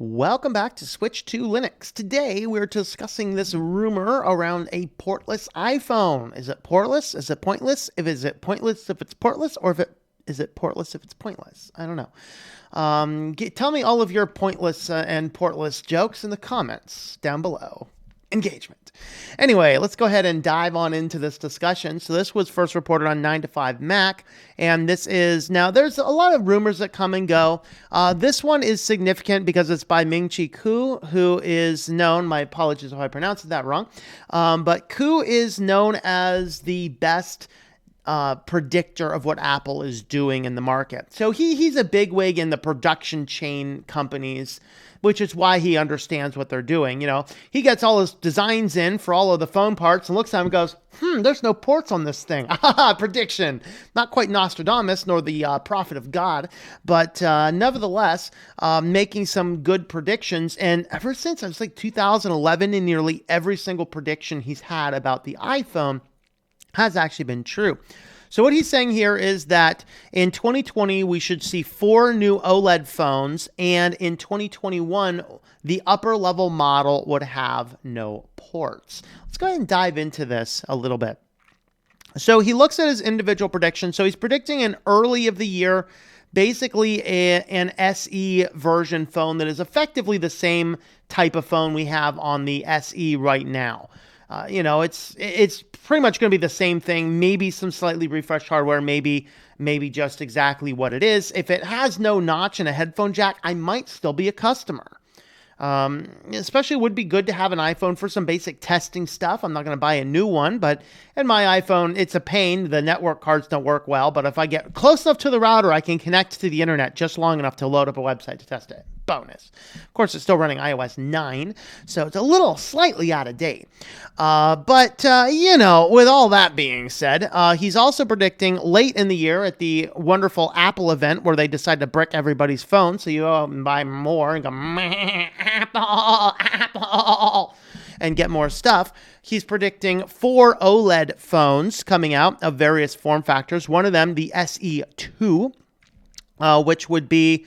Welcome back to Switch to Linux. Today we're discussing this rumor around a portless iPhone. Is it portless? Is it pointless? Is it pointless if it's portless, or is it portless if it's pointless? I don't know. Tell me all of your pointless and portless jokes in the comments down below. Engagement. Anyway, let's go ahead and dive on into this discussion. So this was first reported on 9 to 5 Mac, and this is, now there's a lot of rumors that come and go. This one is significant because it's by Ming-Chi, who is known, my apologies if I pronounced that wrong, but Ku is known as the best predictor of what Apple is doing in the market. So he's a bigwig in the production chain companies, which is why he understands what they're doing. You know, he gets all his designs in for all of the phone parts and looks at them and goes, there's no ports on this thing. Prediction. Not quite Nostradamus nor the prophet of God, but nevertheless, making some good predictions. And ever since, it was like 2011, and nearly every single prediction he's had about the iPhone has actually been true. So what he's saying here is that in 2020, we should see 4 new OLED phones, and in 2021, the upper level model would have no ports. Let's go ahead and dive into this a little bit. So he looks at his individual predictions. So he's predicting an early of the year, basically an SE version phone that is effectively the same type of phone we have on the SE right now. It's pretty much going to be the same thing, maybe some slightly refreshed hardware, maybe just exactly what it is. If it has no notch and a headphone jack, I might still be a customer. Especially would be good to have an iPhone for some basic testing stuff. I'm not going to buy a new one, but in my iPhone, it's a pain. The network cards don't work well, but if I get close enough to the router, I can connect to the internet just long enough to load up a website to test it. Bonus. Of course, it's still running iOS 9, so it's a little slightly out of date. But with all that being said, he's also predicting late in the year at the wonderful Apple event where they decide to brick everybody's phone, so you go out and buy more and go, Apple, and get more stuff. He's predicting 4 OLED phones coming out of various form factors. One of them, the SE2, which would be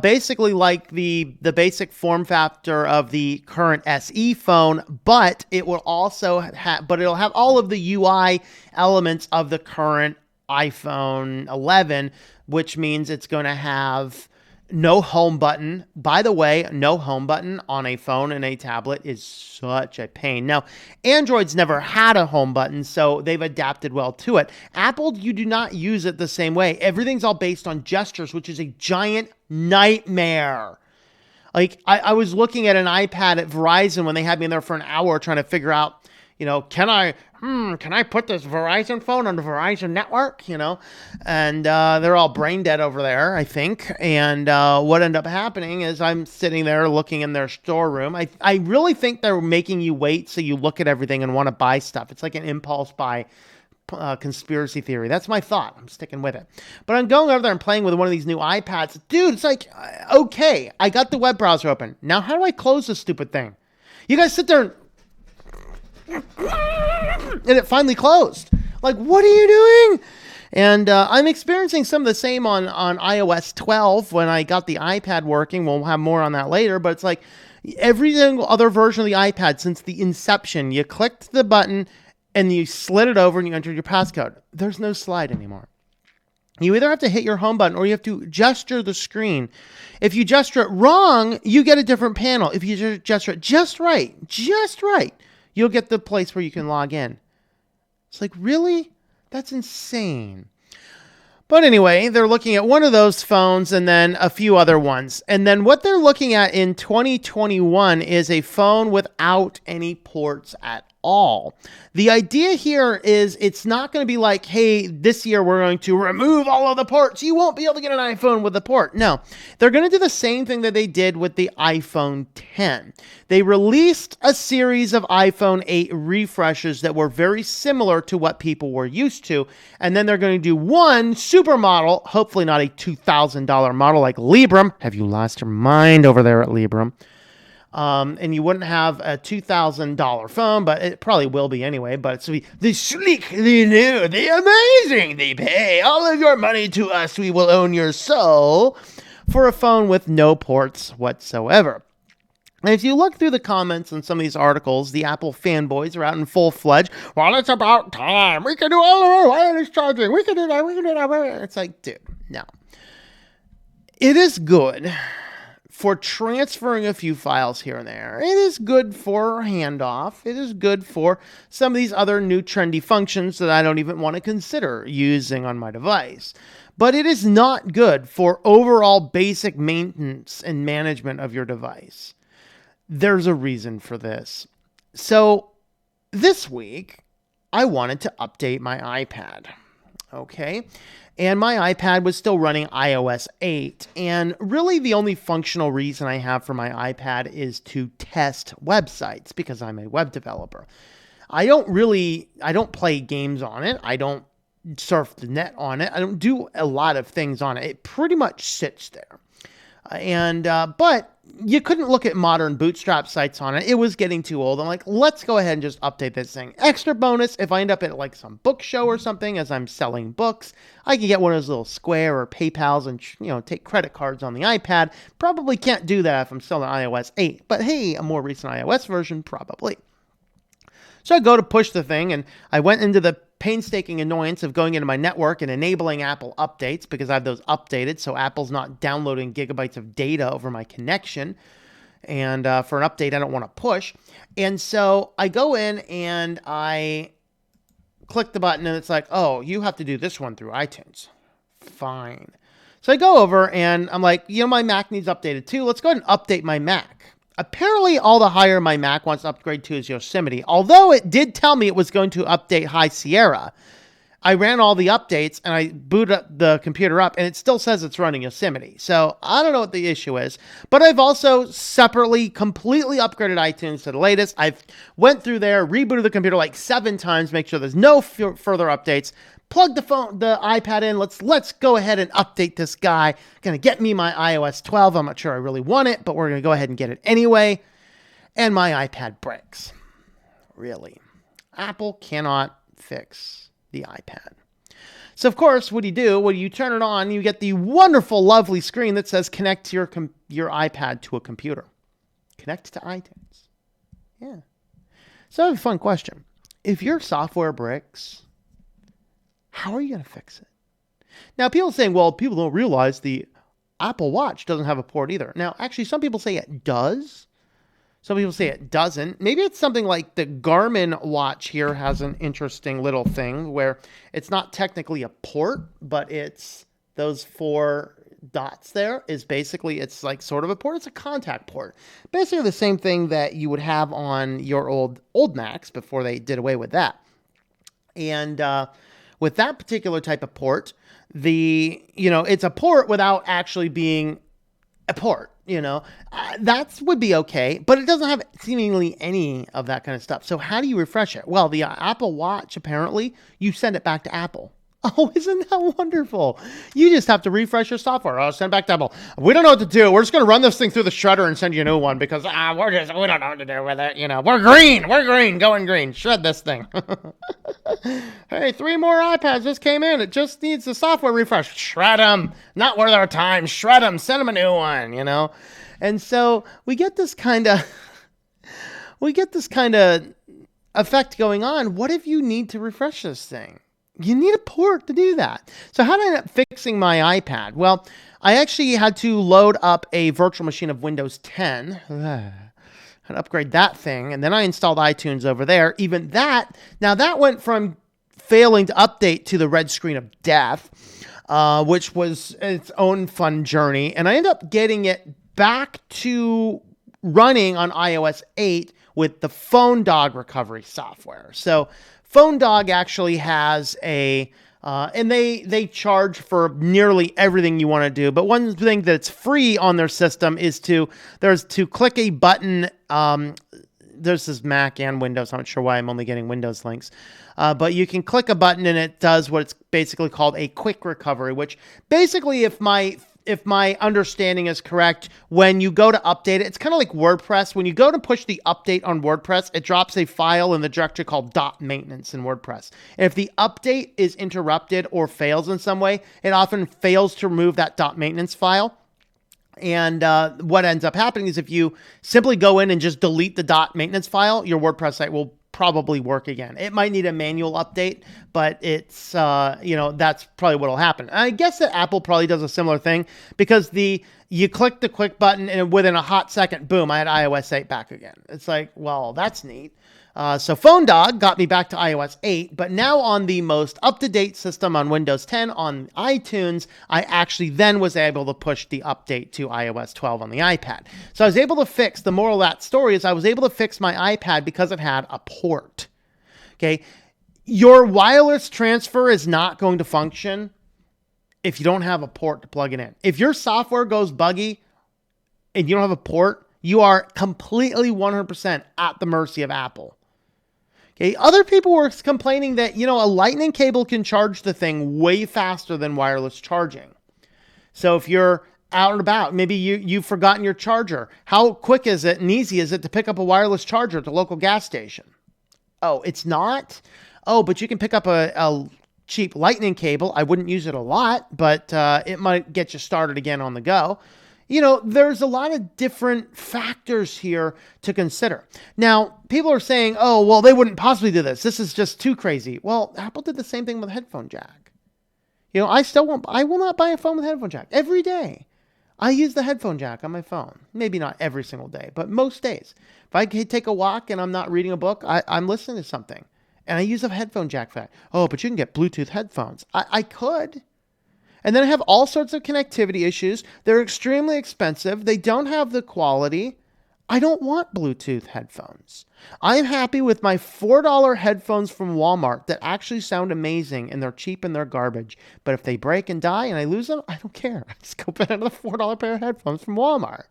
basically like the basic form factor of the current SE phone, but it will also it'll have all of the UI elements of the current iPhone 11, which means it's going to have no home button. By the way, no home button on a phone and a tablet is such a pain. Now, Android's never had a home button, so they've adapted well to it. Apple, you do not use it the same way. Everything's all based on gestures, which is a giant nightmare. Like, I was looking at an iPad at Verizon when they had me in there for an hour trying to figure out, can I put this Verizon phone on the Verizon network, and they're all brain dead over there, I think. And what ended up happening is I'm sitting there looking in their storeroom. I really think they're making you wait so you look at everything and want to buy stuff. It's like an impulse buy conspiracy theory. That's my thought. I'm sticking with it. But I'm going over there and playing with one of these new iPads. Dude, it's like, okay, I got the web browser open. Now how do I close this stupid thing? You guys sit there and it finally closed. Like, what are you doing? And I'm experiencing some of the same on iOS 12 when I got the iPad working. We'll have more on that later, but it's like every single other version of the iPad since the inception, you clicked the button and you slid it over and you entered your passcode. There's no slide anymore. You either have to hit your home button or you have to gesture the screen. If you gesture it wrong, you get a different panel. If you gesture it just right, you'll get the place where you can log in. It's like, really? That's insane. But anyway, they're looking at one of those phones and then a few other ones. And then what they're looking at in 2021 is a phone without any ports at all. The idea here is it's not going to be like, hey, this year we're going to remove all of the ports. You won't be able to get an iPhone with a port. No, they're going to do the same thing that they did with the iPhone 10. They released a series of iPhone 8 refreshes that were very similar to what people were used to. And then they're going to do one super model, hopefully not a $2,000 model like Librem. Have you lost your mind over there at Librem? And you wouldn't have a $2,000 phone, but it probably will be anyway. But it's the sleek, the new, the amazing. They pay all of your money to us. We will own your soul for a phone with no ports whatsoever. And if you look through the comments on some of these articles, the Apple fanboys are out in full-fledged. Well, it's about time. We can do all of our wireless charging. We can do that. We can do that. It's like, dude, no. It is good for transferring a few files here and there. It is good for handoff. It is good for some of these other new trendy functions that I don't even want to consider using on my device. But it is not good for overall basic maintenance and management of your device. There's a reason for this. So this week, I wanted to update my iPad. Okay. And my iPad was still running iOS 8. And really the only functional reason I have for my iPad is to test websites because I'm a web developer. I don't play games on it. I don't surf the net on it. I don't do a lot of things on it. It pretty much sits there. But you couldn't look at modern bootstrap sites on it. It was getting too old. I'm like, let's go ahead and just update this thing. Extra bonus, if I end up at like some book show or something as I'm selling books, I can get one of those little Square or PayPals and, take credit cards on the iPad. Probably can't do that if I'm selling iOS 8. But hey, a more recent iOS version, probably. So I go to push the thing, and I went into the painstaking annoyance of going into my network and enabling Apple updates because I have those updated, so Apple's not downloading gigabytes of data over my connection. And for an update, I don't want to push. And so I go in and I click the button, and it's like, oh, you have to do this one through iTunes. Fine. So I go over, and I'm like, my Mac needs updated too. Let's go ahead and update my Mac. Apparently, all the higher my Mac wants to upgrade to is Yosemite. Although it did tell me it was going to update High Sierra, I ran all the updates and I booted up the computer up, and it still says it's running Yosemite. So I don't know what the issue is. But I've also separately completely upgraded iTunes to the latest. I've went through there, rebooted the computer like 7 times, make sure there's no further updates. Plug the iPad in. Let's go ahead and update this guy. Gonna get me my iOS 12. I'm not sure I really want it, but we're gonna go ahead and get it anyway. And my iPad breaks. Really, Apple cannot fix the iPad. So of course, what do you do? When you turn it on, you get the wonderful, lovely screen that says connect your iPad to a computer. Connect to iTunes. Yeah. So I have a fun question. If your software breaks, how are you going to fix it? Now, people are saying, well, people don't realize the Apple Watch doesn't have a port either. Now, actually, some people say it does. Some people say it doesn't. Maybe it's something like the Garmin watch here has an interesting little thing where it's not technically a port, but it's those 4 dots there is basically, it's like sort of a port. It's a contact port. Basically the same thing that you would have on your old Macs before they did away with that. And with that particular type of port, it's a port without actually being a port. That would be okay, but it doesn't have seemingly any of that kind of stuff. So how do you refresh it? Well, the Apple Watch, apparently, you send it back to Apple. Oh, isn't that wonderful? You just have to refresh your software. Oh, send back to Apple. We don't know what to do. We're just going to run this thing through the shredder and send you a new one because we don't know what to do with it. We're green, going green. Shred this thing. Hey, 3 more iPads just came in. It just needs the software refresh. Shred them. Not worth our time. Shred them. Send them a new one, And so we get this kind of effect going on. What if you need to refresh this thing? You need a port to do that. So how did I end up fixing my iPad? Well, I actually had to load up a virtual machine of Windows 10. And upgrade that thing. And then I installed iTunes over there. Even that, now that went from failing to update to the red screen of death, which was its own fun journey. And I ended up getting it back to running on iOS 8 with the Phone Dog recovery software. So Phone Dog actually has and they charge for nearly everything you want to do. But one thing that's free on their system is to click a button. There's this Mac and Windows. I'm not sure why I'm only getting Windows links. But you can click a button and it does what it's basically called a quick recovery, which basically, if my understanding is correct, when you go to update it, it's kind of like WordPress. When you go to push the update on WordPress, it drops a file in the directory called .maintenance in WordPress. And if the update is interrupted or fails in some way, it often fails to remove that .maintenance file. And what ends up happening is if you simply go in and just delete the .maintenance file, your WordPress site will probably work again. It might need a manual update, but it's, that's probably what will happen. I guess that Apple probably does a similar thing because you click the quick button and within a hot second, boom, I had iOS 8 back again. It's like, well, that's neat. So PhoneDog got me back to iOS 8, but now on the most up-to-date system on Windows 10 on iTunes, I actually then was able to push the update to iOS 12 on the iPad. So I was able to fix, the moral of that story is I was able to fix my iPad because it had a port. Okay, your wireless transfer is not going to function if you don't have a port to plug it in. If your software goes buggy and you don't have a port, you are completely 100% at the mercy of Apple. Okay, other people were complaining that, a lightning cable can charge the thing way faster than wireless charging. So if you're out and about, maybe you've forgotten your charger. How quick is it and easy is it to pick up a wireless charger at the local gas station? Oh, it's not? Oh, but you can pick up a cheap lightning cable. I wouldn't use it a lot, but it might get you started again on the go. There's a lot of different factors here to consider. Now, people are saying, oh, well, they wouldn't possibly do this. This is just too crazy. Well, Apple did the same thing with a headphone jack. I will not buy a phone with a headphone jack every day. I use the headphone jack on my phone. Maybe not every single day, but most days. If I take a walk and I'm not reading a book, I'm listening to something. And I use a headphone jack for that. Oh, but you can get Bluetooth headphones. I could. And then I have all sorts of connectivity issues. They're extremely expensive. They don't have the quality. I don't want Bluetooth headphones. I'm happy with my $4 headphones from Walmart that actually sound amazing and they're cheap and they're garbage. But if they break and die and I lose them, I don't care. I just go buy another $4 pair of headphones from Walmart.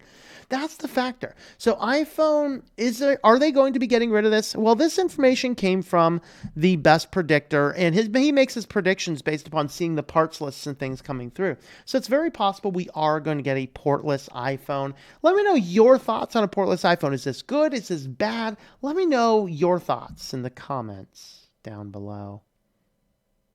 That's the factor. So iPhone, are they going to be getting rid of this? Well, this information came from the Best Predictor, and he makes his predictions based upon seeing the parts lists and things coming through. So it's very possible we are going to get a portless iPhone. Let me know your thoughts on a portless iPhone. Is this good? Is this bad? Let me know your thoughts in the comments down below.